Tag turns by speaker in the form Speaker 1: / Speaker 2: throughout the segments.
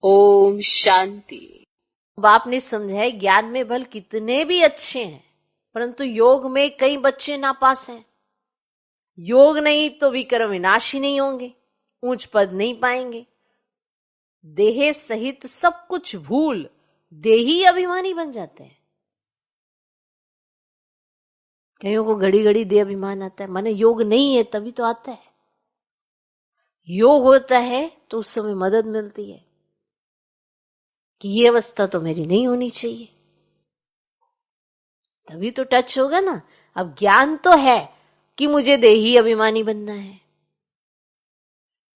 Speaker 1: ओम शांति।
Speaker 2: अब आपने समझा है ज्ञान में बल कितने भी अच्छे हैं, परंतु योग में कई बच्चे नापास हैं। योग नहीं तो विक्रम विनाशी नहीं होंगे, ऊंच पद नहीं पाएंगे, देह सहित सब कुछ भूल देही अभिमानी बन जाते हैं। कईयों को घड़ी घड़ी देह अभिमान आता है, माने योग नहीं है तभी तो आता है। योग होता है तो उस समय मदद मिलती है कि ये अवस्था तो मेरी नहीं होनी चाहिए, तभी तो टच होगा ना। अब ज्ञान तो है कि मुझे देही अभिमानी बनना है,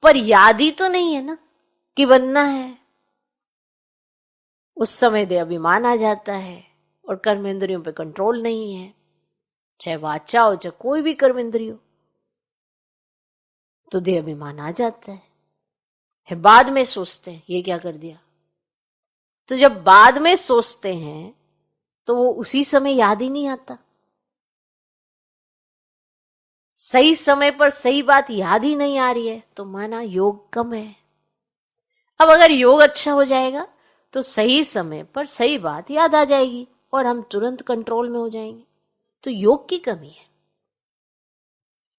Speaker 2: पर याद ही तो नहीं है ना कि बनना है। उस समय देह अभिमान आ जाता है और कर्मेंद्रियों पे कंट्रोल नहीं है, चाहे वाचा हो चाहे कोई भी कर्मेंद्रिय हो, तो देह अभिमान आ जाता है। बाद में सोचते हैं ये क्या कर दिया। तो जब बाद में सोचते हैं तो वो उसी समय याद ही नहीं आता। सही समय पर सही बात याद ही नहीं आ रही है तो माना योग कम है। अब अगर योग अच्छा हो जाएगा तो सही समय पर सही बात याद आ जाएगी और हम तुरंत कंट्रोल में हो जाएंगे। तो योग की कमी है,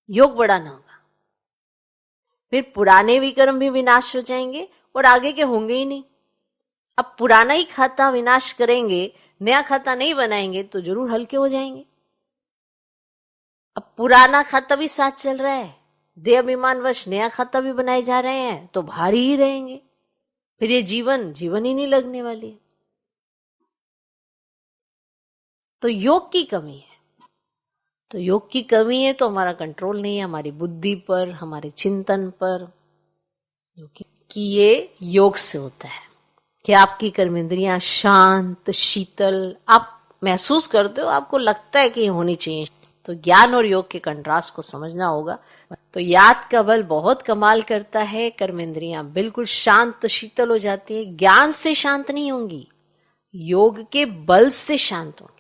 Speaker 2: योग बढ़ाना होगा। फिर पुराने विक्रम भी विनाश हो जाएंगे और आगे के होंगे ही नहीं। अब पुराना ही खाता विनाश करेंगे, नया खाता नहीं बनाएंगे तो जरूर हल्के हो जाएंगे। अब पुराना खाता भी साथ चल रहा है, देह अभिमानवश नया खाता भी बनाए जा रहे हैं तो भारी ही रहेंगे। फिर ये जीवन ही नहीं लगने वाली है। तो योग की कमी है। तो योग की कमी है तो हमारा कंट्रोल नहीं है हमारी बुद्धि पर, हमारे चिंतन पर, कि ये योग से होता है कि आपकी कर्मेंद्रियां शांत शीतल आप महसूस करते हो, आपको लगता है कि ये होनी चाहिए। तो ज्ञान और योग के कंट्रास्ट को समझना होगा। तो याद का बल बहुत कमाल करता है, कर्मेंद्रियां बिल्कुल शांत शीतल हो जाती है। ज्ञान से शांत नहीं होंगी, योग के बल से शांत होंगी।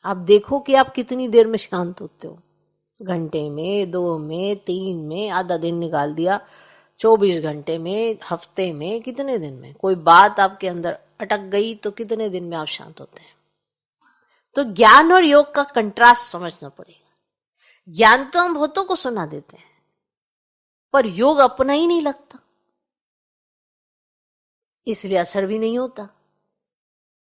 Speaker 2: आप देखो कि आप कितनी देर में शांत होते हो, घंटे में, 2 में, 3 में, आधा दिन निकाल दिया, 24 घंटे में, हफ्ते में, कितने दिन में कोई बात आपके अंदर अटक गई तो कितने दिन में आप शांत होते हैं। तो ज्ञान और योग का कंट्रास्ट समझना पड़ेगा। ज्ञान तो हम बहुतों को सुना देते हैं पर योग अपना ही नहीं लगता, इसलिए असर भी नहीं होता।